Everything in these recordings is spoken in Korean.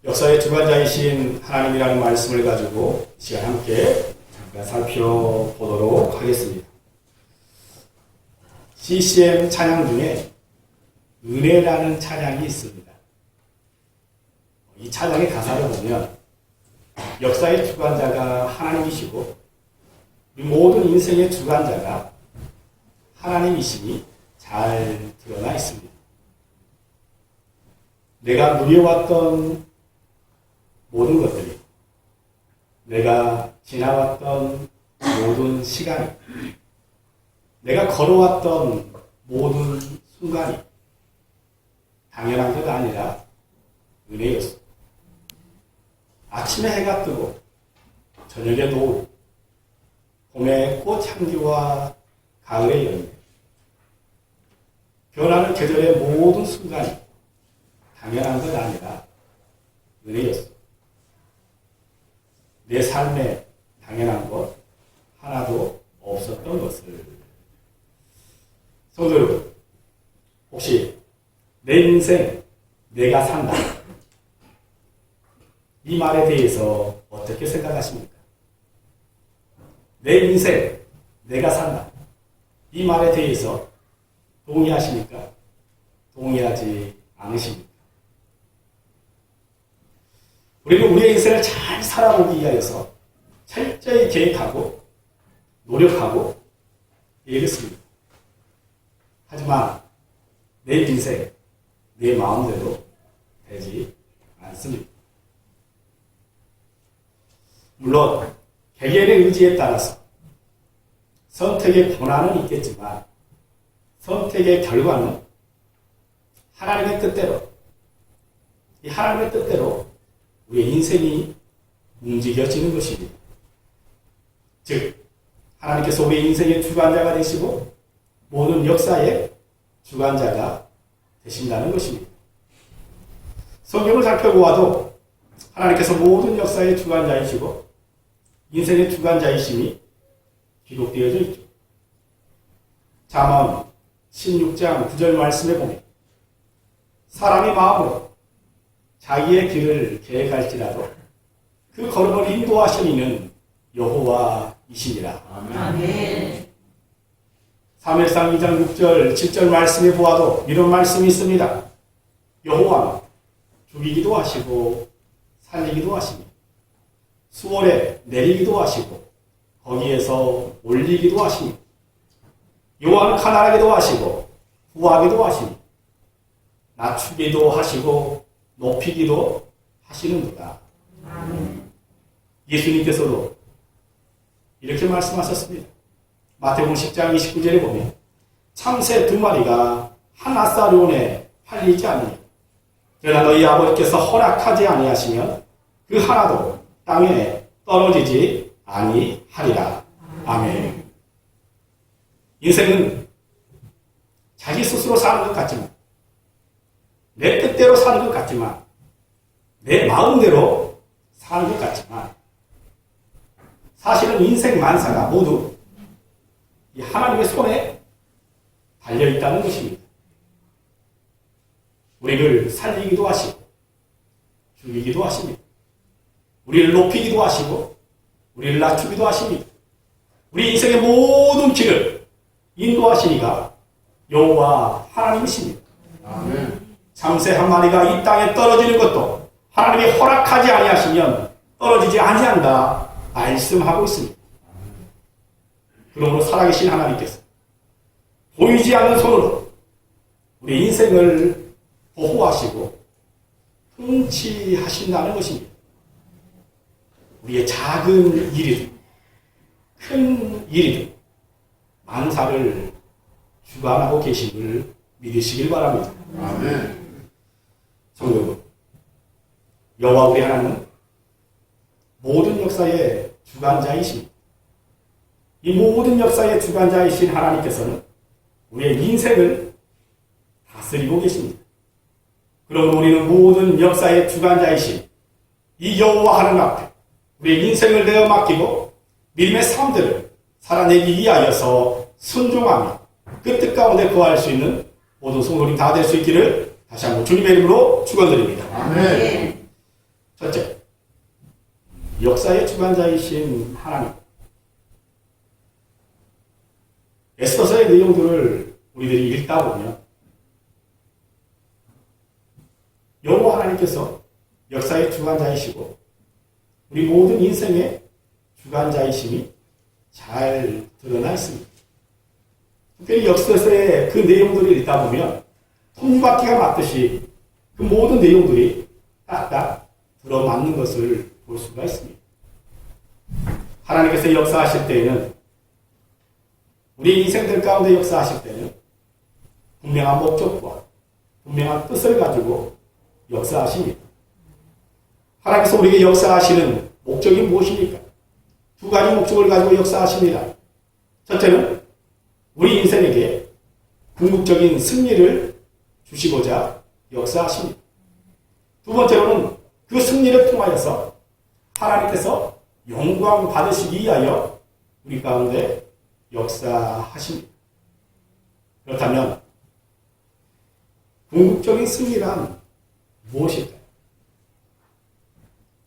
역사의 주관자이신 하나님이라는 말씀을 가지고 이 시간 함께 잠깐 살펴보도록 하겠습니다. CCM 찬양 중에 은혜라는 찬양이 있습니다. 이 찬양의 가사를 보면 역사의 주관자가 하나님이시고 이 모든 인생의 주관자가 하나님이심이 잘 드러나 있습니다. 내가 누려왔던 모든 것들이, 내가 지나왔던 모든 시간이, 내가 걸어왔던 모든 순간이 당연한 것 아니라 은혜였어. 아침에 해가 뜨고 저녁에 노을, 봄의 꽃향기와 가을의 열매, 변하는 계절의 모든 순간이 당연한 것 아니라 은혜였어. 내 삶에 당연한 것 하나도 없었던 것을. 성도 여러분, 혹시 내 인생 내가 산다, 이 말에 대해서 어떻게 생각하십니까? 내 인생 내가 산다, 이 말에 대해서 동의하십니까? 동의하지 않으십니까? 우리는 우리의 인생을 잘 살아보기 위하여서 철저히 계획하고 노력하고 일했습니다. 하지만 내 인생, 내 마음대로 되지 않습니다. 물론 개개인의 의지에 따라서 선택의 권한은 있겠지만 선택의 결과는 하나님의 뜻대로, 이 하나님의 뜻대로 우리의 인생이 움직여지는 것입니다. 즉, 하나님께서 우리의 인생의 주관자가 되시고 모든 역사의 주관자가 되신다는 것입니다. 성경을 살펴보아도 하나님께서 모든 역사의 주관자이시고 인생의 주관자이심이 기록되어져 있죠. 잠언 16장 9절 말씀에 보면 사람이 마음으로 자기의 길을 계획할지라도 그 걸음을 인도하시는 이는 여호와이시니라. 아멘. 사무엘상 2장 6절 7절 말씀에 보아도 이런 말씀이 있습니다. 여호와는 죽이기도 하시고 살리기도 하시니 수월에 내리기도 하시고 거기에서 올리기도 하시니 여호와는 가난하기도 하시고 부하기도 하시니 낮추기도 하시고 높이기도 하시는도다. 예수님께서도 이렇게 말씀하셨습니다. 마태복음 10장 29절에 보면 참새 2마리가 한 아사리온에 팔리지 않으니 그러나 너희 아버지께서 허락하지 아니하시면 그 하나도 땅에 떨어지지 아니하리라. 아멘. 인생은 자기 스스로 사는 것 같지만, 내 뜻대로 사는 것 같지만, 내 마음대로 사는 것 같지만, 사실은 인생 만사가 모두 이 하나님의 손에 달려있다는 것입니다. 우리를 살리기도 하시고 죽이기도 하십니다. 우리를 높이기도 하시고 우리를 낮추기도 하십니다. 우리 인생의 모든 길을 인도하시니가 여호와 하나님이십니다. 아멘. 참새 한 마리가 이 땅에 떨어지는 것도 하나님이 허락하지 아니하시면 떨어지지 아니한다 말씀하고 있습니다. 그러므로 살아계신 하나님께서 보이지 않는 손으로 우리 인생을 보호하시고 통치하신다는 것입니다. 우리의 작은 일이든 큰 일이든 만사를 주관하고 계심을 믿으시길 바랍니다. 아멘. 성도 여러분, 여호와 우리 하나님은 모든 역사의 주관자이십니다. 이 모든 역사의 주관자이신 하나님께서는 우리의 인생을 다스리고 계십니다. 그러므로 우리는 모든 역사의 주관자이신 이 여호와 하나님 앞에 우리의 인생을 내어 맡기고 믿음의 삶들을 살아내기 위하여서 순종하며 그 뜻 가운데 거할 수 있는 모든 성도님 다 될 수 있기를 다시 한번 주님의 이름으로 축원드립니다. 아멘. 첫째, 역사의 주관자이신 하나님. 에스더서의 내용들을 우리들이 읽다 보면 여호와 하나님께서 역사의 주관자이시고 우리 모든 인생의 주관자이심이 잘 드러나 있습니다. 특별히 역사서의 그 내용들을 읽다 보면 톱니바퀴가 맞듯이 그 모든 내용들이 딱딱 들어맞는 것을 볼 수가 있습니다. 하나님께서 역사하실 때에는 우리 인생들 가운데 역사하실 때는 분명한 목적과 분명한 뜻을 가지고 역사하십니다. 하나님께서 우리에게 역사하시는 목적이 무엇입니까? 두 가지 목적을 가지고 역사하십니다. 첫째는 우리 인생에게 궁극적인 승리를 주시고자 역사하십니다. 두 번째로는 그 승리를 통하여서 하나님께서 영광 받으시기 위하여 우리 가운데 역사하십니다. 그렇다면 궁극적인 승리란 무엇일까요?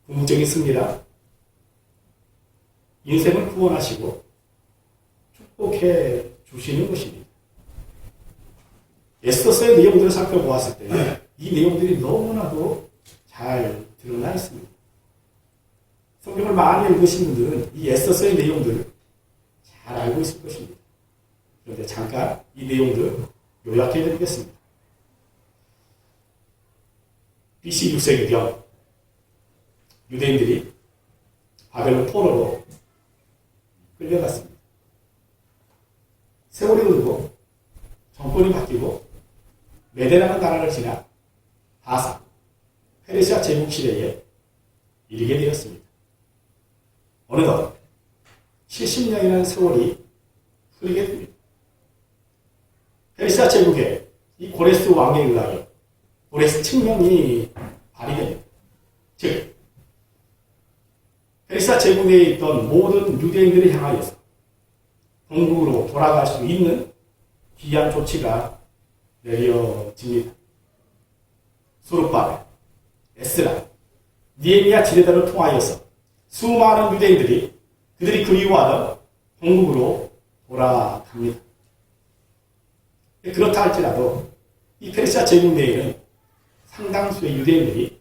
궁극적인 승리란 인생을 구원하시고 축복해 주시는 것입니다. 에스더서의 내용들을 살펴보았을 때 이 내용들이 너무나도 잘 드러나 있습니다. 성경을 많이 읽으신 분들은 이 에스더서의 내용들을 잘 알고 있을 것입니다. 그런데 잠깐 이 내용들을 요약해 드리겠습니다. BC 6세기경 유대인들이 바벨론 포로로 끌려갔습니다. 세월이 흐르고 정권이 바뀌고 메데라는 나라를 지나 바사, 페르시아 제국 시대에 이르게 되었습니다. 어느덧 70년이라는 세월이 흐르게 됩니다. 페르시아 제국의 이 고레스 왕에 의하여 고레스 칙령이 발의됩니다. 즉, 페르시아 제국에 있던 모든 유대인들을 향하여서 동국으로 돌아갈 수 있는 귀한 조치가 내려집니다. 수르바벨, 에스라, 니에미야 지도자를 통하여서 수많은 유대인들이 그들이 그리워하던 동국으로 돌아갑니다. 그렇다 할지라도 이 페르시아 제국 내에는 상당수의 유대인들이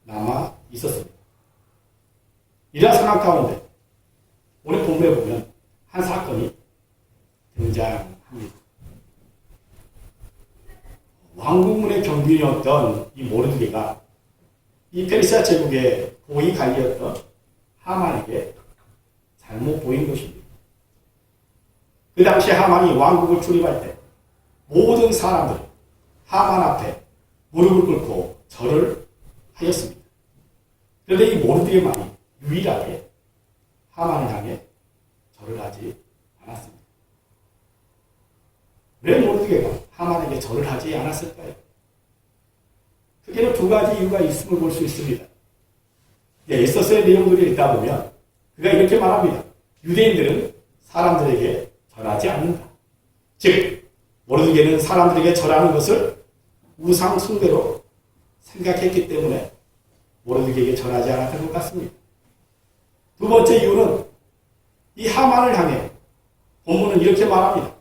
남아 있었습니다. 이러한 상황 가운데 오늘 본문에 보면 한 사건이 등장합니다. 왕국문의 경비인이었던 이 모르드게가 이 페르시아 제국의 고위 관리였던 하만에게 잘못 보인 것입니다. 그 당시 하만이 왕국을 출입할 때 모든 사람들이 하만 앞에 무릎을 꿇고 절을 하였습니다. 그런데 이 모르드게만이 유일하게 하만을 향해 절을 하지 않았습니다. 왜 모르드게가 하만에게 절을 하지 않았을까요? 크게는 두 가지 이유가 있음을 볼 수 있습니다. 에스더서의 내용들을 읽다 보면 그가 이렇게 말합니다. 유대인들은 사람들에게 절하지 않는다. 즉, 모르드게는 사람들에게 절하는 것을 우상 숭배로 생각했기 때문에 모르드게에게 절하지 않았던 것 같습니다. 두 번째 이유는 이 하만을 향해 본문은 이렇게 말합니다.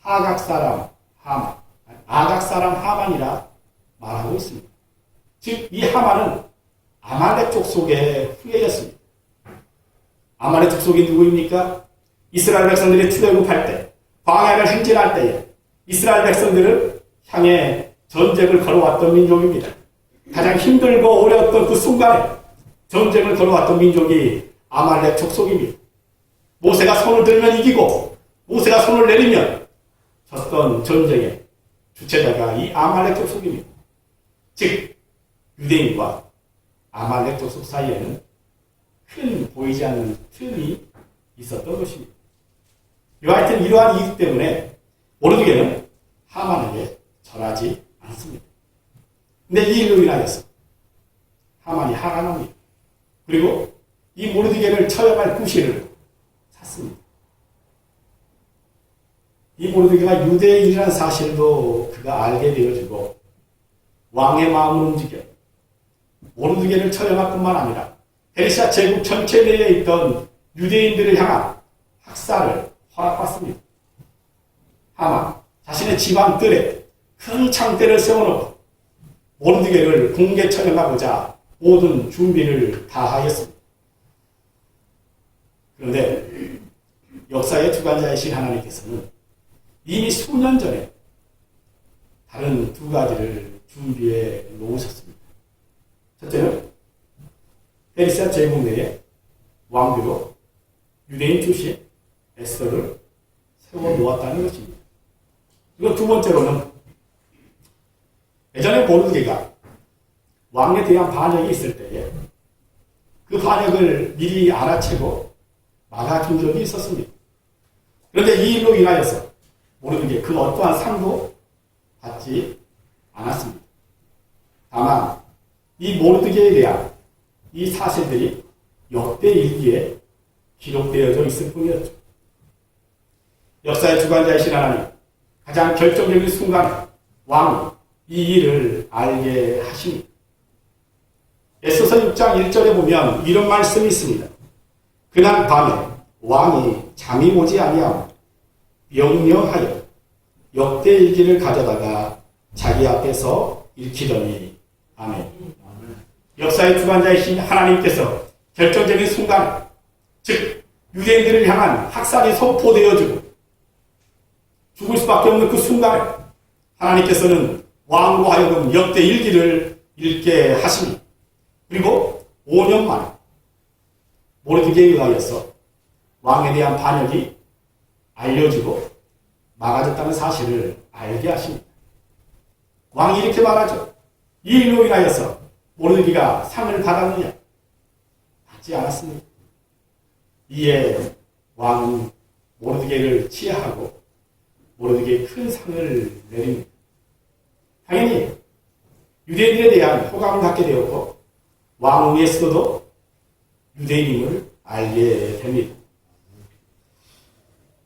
아각 사람 하만이라 말하고 있습니다. 즉, 이 하만은 아말렉 족속의 후예였습니다. 아말렉 족속이 누구입니까? 이스라엘 백성들이 출애굽할 때, 광야를 행진할 때에 이스라엘 백성들을 향해 전쟁을 걸어왔던 민족입니다. 가장 힘들고 어려웠던 그 순간에 전쟁을 걸어왔던 민족이 아말렉 족속입니다. 모세가 손을 들면 이기고 모세가 손을 내리면 졌던 전쟁의 주체자가 이 아말렉 족속입니다. 즉, 유대인과 아말렉 족속 사이에는 큰 보이지 않는 틈이 있었던 것입니다. 여하튼 이러한 이유 때문에 모르드게는 하만에게 절하지 않습니다. 근데 이 일로 인하여서 하만이 화가 납니다. 그리고 이 모르드게를 처형할 구실을 찾습니다. 이 모르드게가 유대인이라는 사실도 그가 알게 되어지고 왕의 마음을 움직여 모르드게를 처형할 뿐만 아니라 페르시아 제국 전체 내에 있던 유대인들을 향한 학살을 허락받습니다. 하만 자신의 집안 뜰에 큰 창대를 세워놓고 모르드게를 공개 처형하고자 모든 준비를 다 하였습니다. 그런데 역사의 주관자이신 하나님께서는 이미 수년 전에 다른 두 가지를 준비해 놓으셨습니다. 첫째는 페르시아 제국 내에 왕비로 유대인 출신 에스더를 세워 놓았다는 것입니다. 그리고 두 번째로는 예전에 모르드게가 왕에 대한 반역이 있을 때에 그 반역을 미리 알아채고 막아준 적이 있었습니다. 그런데 이 일로 인하여서 모르드게 그 어떠한 상도 받지 않았습니다. 다만 이 모르드게에 대한 이 사실들이 역대 일기에 기록되어져 있을 뿐이었죠. 역사의 주관자이신 하나님, 가장 결정적인 순간에 왕이 이 일을 알게 하십니다. 에스더서 6장 1절에 보면 이런 말씀이 있습니다. 그날 밤에 왕이 잠이 오지 아니하고 명령하여 역대 일기를 가져다가 자기 앞에서 읽히더니 아멘. 역사의 주관자이신 하나님께서 결정적인 순간에, 즉 유대인들을 향한 학살이 선포되어지고 죽을 수밖에 없는 그 순간에 하나님께서는 왕으로 하여금 역대 일기를 읽게 하십니다. 그리고 5년 만에 모르드게에 의하여서 왕에 대한 반역이 알려지고 막아졌다는 사실을 알게 하십니다. 왕이 이렇게 말하죠. 이 일로 인하여서 모르드게가 상을 받았느냐? 받지 않았습니다. 이에 왕은 모르드게를 치하하고 모르드게에 큰 상을 내립니다. 당연히 유대인들에 대한 호감을 갖게 되었고 왕 에스더도 유대인임을 알게 됩니다.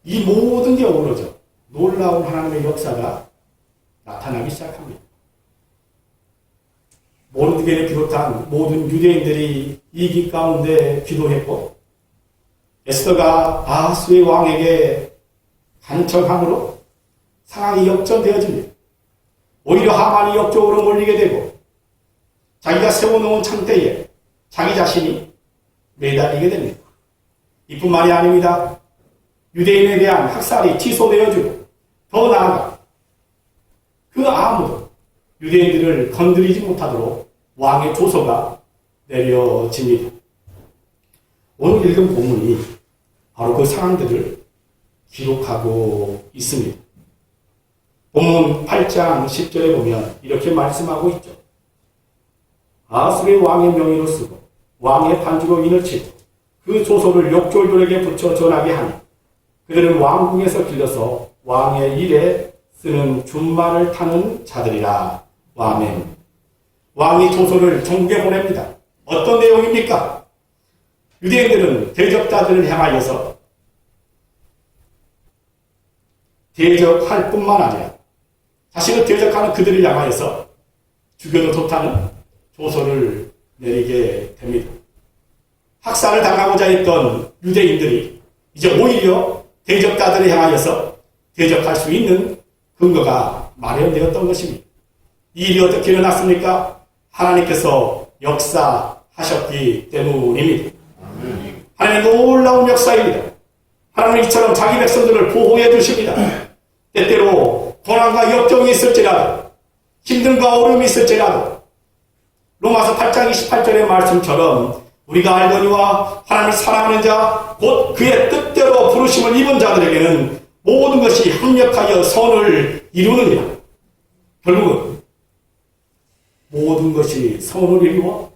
이 모든 게 어우러져 놀라운 하나님의 역사가 나타나기 시작합니다. 모르드게를 비롯한 모든 유대인들이 이 길 가운데 기도했고 에스더가 아하수의 왕에게 간청함으로 상황이 역전되어집니다. 오히려 하만이 역적으로 몰리게 되고 자기가 세워놓은 창대에 자기 자신이 매달리게 됩니다. 이뿐만이 아닙니다. 유대인에 대한 학살이 취소되어지고 더 나아가 그 아무도 유대인들을 건드리지 못하도록 왕의 조서가 내려집니다. 오늘 읽은 본문이 바로 그 상황들을 기록하고 있습니다. 본문 8장 10절에 보면 이렇게 말씀하고 있죠. 아하수의 왕의 명의로 쓰고 왕의 반주로 인을 치고 그 조서를 욕졸들에게 붙여 전하게 하니 그들은 왕궁에서 길러서 왕의 일에 쓰는 준말을 타는 자들이라. 아멘. 왕이 조서를 전국에 보냅니다. 어떤 내용입니까? 유대인들은 대적자들을 향하여서 대적할 뿐만 아니라 자신을 대적하는 그들을 향하여서 죽여도 좋다는 조서를 내리게 됩니다. 학살을 당하고자 했던 유대인들이 이제 오히려 대적자들을 향하여서 대적할 수 있는 근거가 마련되었던 것입니다. 이 일이 어떻게 일어났습니까? 하나님께서 역사하셨기 때문입니다. 하나님의 놀라운 역사입니다. 하나님은 이처럼 자기 백성들을 보호해 주십니다. 때때로 고난과 역경이 있을지라도 힘듦과 어려움이 있을지라도 로마서 8장 28절의 말씀처럼 우리가 알거니와 하나님을 사랑하는 자 곧 그의 뜻대로 부르심을 입은 자들에게는 모든 것이 합력하여 선을 이루느니라. 결국은 모든 것이 선을 이루어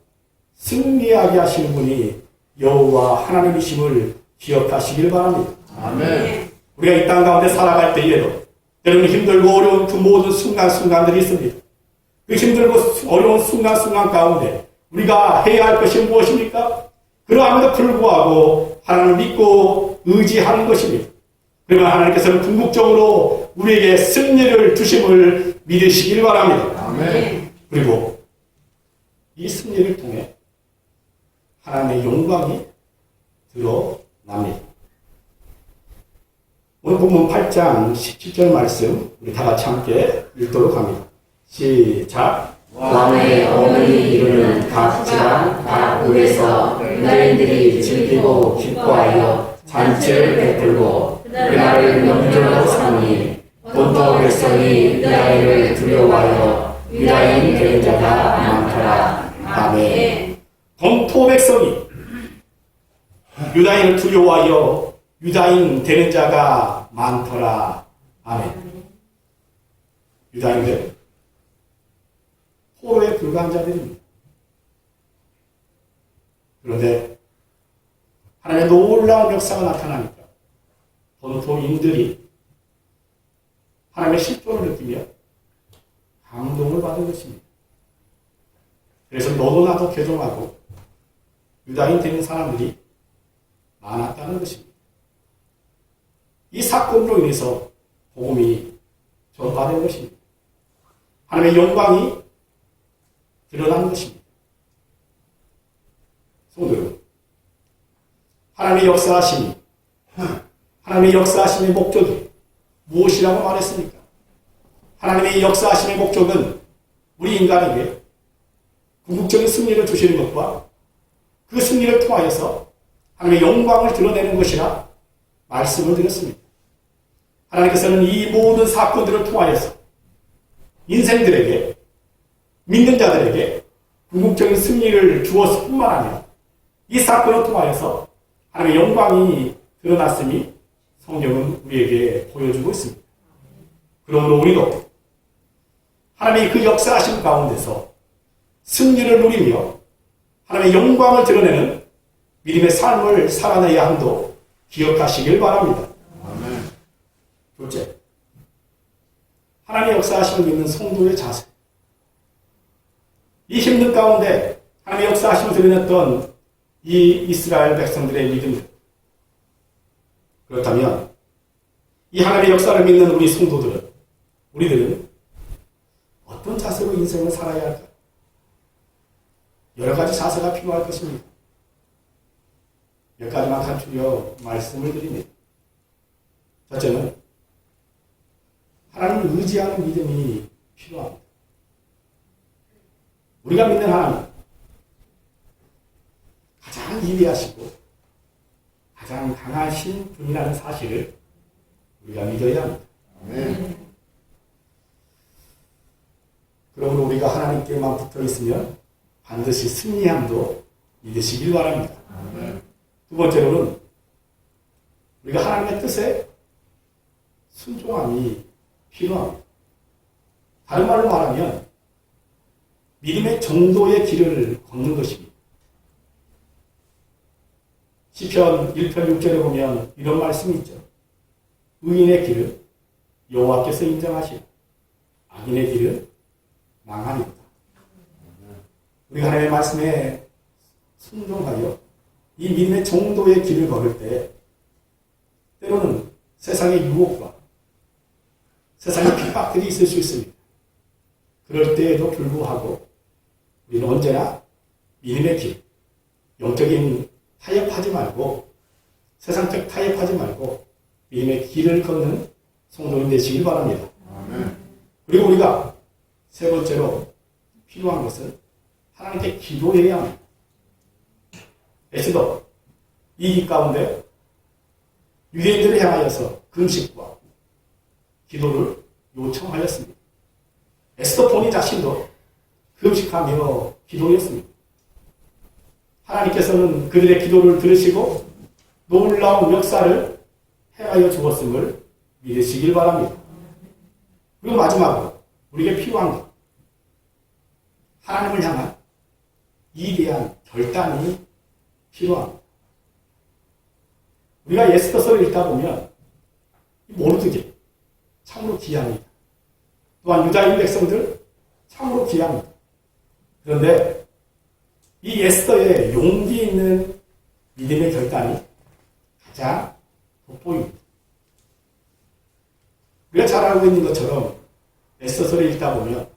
승리하게 하시는 분이 여호와 하나님이심을 기억하시길 바랍니다. 아멘. 우리가 이 땅 가운데 살아갈 때에도 때로는 힘들고 어려운 그 모든 순간순간들이 있습니다. 그 힘들고 어려운 순간순간 가운데 우리가 해야 할 것이 무엇입니까? 그러함에도 불구하고 하나님을 믿고 의지하는 것입니다. 그러면 하나님께서는 궁극적으로 우리에게 승리를 주심을 믿으시길 바랍니다. 아멘. 그리고 이 승리를 통해 하나님의 영광이 드러납니다. 오늘 본문 8장 17절 말씀 우리 다 같이 함께 읽도록 합니다. 시작. 왕의 어머니 이르는 각지랑 각국에서 유다인들이 즐기고 기뻐하여 잔치를 베풀고 그날을 명절로 삼으니 본토 백성이 유다인을 두려워하여 유다인 되는 자가 많더라. 아멘. 본토 백성이 유다인을 두려워하여 유다인 되는 자가 많더라. 아멘. 유다인들 포로에 불과한 자들입니다. 그런데 하나님의 놀라운 역사가 나타나니까 본토인들이 하나님의 실존을 느끼며 감동을 받은 것입니다. 그래서 너도 나도 개종하고 유다인 되는 사람들이 많았다는 것입니다. 이 사건으로 인해서 복음이 전파된 것입니다. 하나님의 영광이 드러난 것입니다. 성도 여러분, 하나님의 역사하심의 목적이 무엇이라고 말했습니까? 하나님의 역사하심의 목적은 우리 인간에게 궁극적인 승리를 주시는 것과 그 승리를 통하여서 하나님의 영광을 드러내는 것이라 말씀을 드렸습니다. 하나님께서는 이 모든 사건들을 통하여서 인생들에게, 믿는 자들에게 궁극적인 승리를 주었을 뿐만 아니라 이 사건을 통하여서 하나님의 영광이 드러났음이 성경은 우리에게 보여주고 있습니다. 그러므로 우리도 하나님의 그 역사하심 가운데서 승리를 누리며 하나님의 영광을 드러내는 믿음의 삶을 살아내야 함도 기억하시길 바랍니다. 아멘. 둘째, 하나님의 역사하심을 믿는 성도의 자세. 이 힘든 가운데 하나님의 역사하심을 드러냈던 이 이스라엘 백성들의 믿음. 그렇다면 이 하나님의 역사를 믿는 우리들은 어떤 자세로 인생을 살아야 할까요? 여러 가지 자세가 필요할 것입니다. 몇 가지만 간추려 말씀을 드립니다. 첫째는 하나님을 의지하는 믿음이 필요합니다. 우리가 믿는 하나님, 가장 위대하시고 가장 강하신 분이라는 사실을 우리가 믿어야 합니다. 아멘. 그러므로 우리가 하나님께만 붙어 있으면 반드시 승리함도 믿으시길 바랍니다. 아멘. 두 번째로는 우리가 하나님의 뜻에 순종함이 필요합니다. 다른 말로 말하면 믿음의 정도의 길을 걷는 것입니다. 시편 1편 6절에 보면 이런 말씀이 있죠. 의인의 길은 여호와께서 인정하시고 악인의 길은 망하니까. 우리가 하나님의 말씀에 순종하여 이 믿음의 정도의 길을 걸을 때 때로는 세상의 유혹과 세상의 핍박들이 있을 수 있습니다. 그럴 때에도 불구하고 우리는 언제나 믿음의 길, 영적인 타협하지 말고 세상적 타협하지 말고 믿음의 길을 걷는 성도님 되시길 바랍니다. 아멘. 그리고 우리가 세 번째로 필요한 것은 하나님께 기도해야 합니다. 에스더 이기 가운데 유대인들을 향하여서 금식과 기도를 요청하였습니다. 에스더 본인 자신도 금식하며 기도했습니다. 하나님께서는 그들의 기도를 들으시고 놀라운 역사를 행하여 주었음을 믿으시길 바랍니다. 그리고 마지막으로 우리에게 필요한 것, 하나님을 향한 위대한 결단이 필요합니다. 우리가 에스더서를 읽다 보면 모르드게 참으로 귀합니다. 또한 유다인 백성들 참으로 귀합니다. 그런데 이 에스더의 용기 있는 믿음의 결단이 가장 돋보입니다. 우리가 잘 알고 있는 것처럼 에스더서를 읽다 보면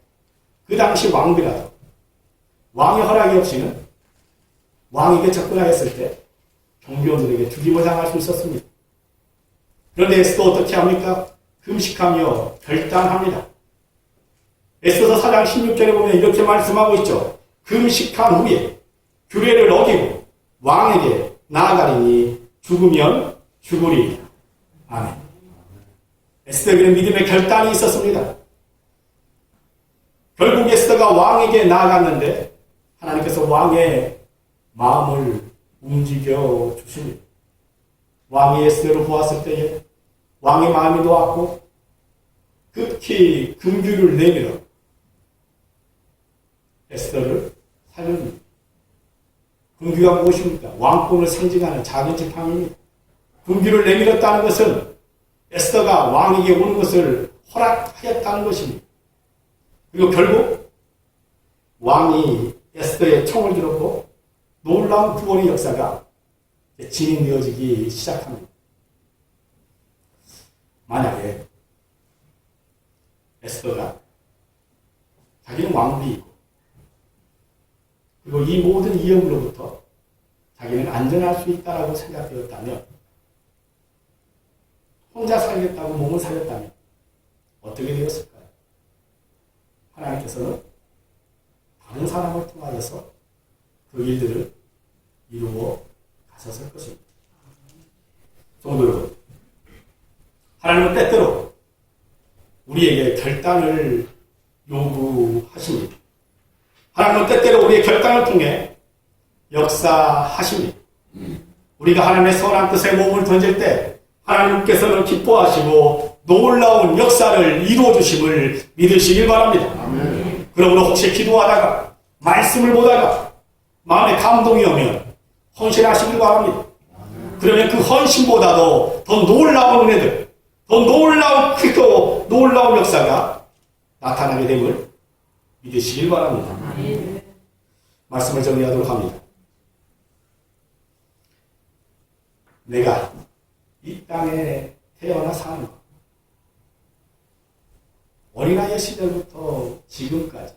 그 당시 왕비라도 왕의 허락이 없이는 왕에게 접근하였을 때 경비원들에게 죽임을 당할 수 있었습니다. 그런데 에스더 어떻게 합니까? 금식하며 결단합니다. 에스더서 4장 16절에 보면 이렇게 말씀하고 있죠. 금식한 후에 규례를 어기고 왕에게 나아가리니 죽으면 죽으리. 아멘. 에스더에게는 믿음의 결단이 있었습니다. 결국 에스더가 왕에게 나아갔는데 하나님께서 왕의 마음을 움직여 주십니다. 왕이 에스더를 보았을 때에 왕의 마음이 놓았고 급히 금규를 내밀어 에스더를 살려줍니다. 금규가 무엇입니까? 왕권을 상징하는 작은 지팡이입니다. 금규를 내밀었다는 것은 에스더가 왕에게 오는 것을 허락하였다는 것입니다. 그리고 결국 왕이 에스더의 총을 들었고 놀라운 구원의 역사가 진행되어지기 시작합니다. 만약에 에스더가 자기는 왕비이고 그리고 이 모든 위험으로부터 자기는 안전할 수 있다라고 생각되었다면 혼자 살겠다고 몸을 살렸다면 어떻게 되었을까요? 하나님께서는 다른 사람을 통하여서 그 일들을 이루어 가셨을 것입니다. 성도 여러분, 하나님은 때때로 우리에게 결단을 요구하십니다. 하나님은 때때로 우리의 결단을 통해 역사하십니다. 우리가 하나님의 선한 뜻에 몸을 던질 때 하나님께서는 기뻐하시고 놀라운 역사를 이루어 주심을 믿으시길 바랍니다. 아멘. 그러므로 혹시 기도하다가 말씀을 보다가 마음에 감동이 오면 헌신하시길 바랍니다. 그러면 그 헌신보다도 더 놀라운 은혜들, 더 놀라운 크고 놀라운 역사가 나타나게 됨을 믿으시길 바랍니다. 말씀을 정리하도록 합니다. 내가 이 땅에 태어나 사는 것, 어린아이 시절부터 지금까지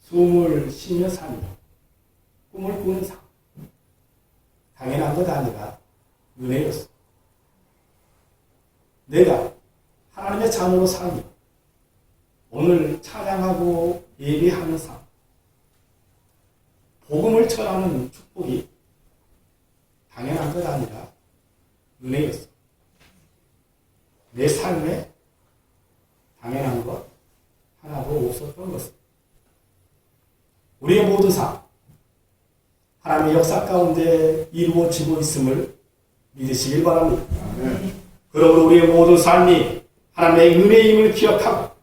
숨을 쉬며 살며 꿈을 꾸는 삶, 당연한 것 아니라 은혜였어. 내가 하나님의 자녀로 살며 오늘 찬양하고 예배하는 삶, 복음을 전하는 축복이 당연한 것 아니라 은혜였어. 내 삶에 당연한 것 하나도 없었던 것은 우리의 모든 삶, 하나님의 역사 가운데 이루어지고 있음을 믿으시길 바랍니다. 그러므로 우리의 모든 삶이 하나님의 은혜임을 기억하고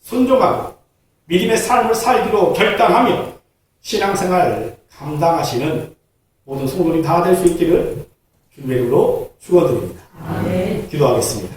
순종하고 믿음의 삶을 살기로 결단하며 신앙생활을 감당하시는 모든 성도님 다 될 수 있기를 주님의 이름으로 축원드립니다. 기도하겠습니다.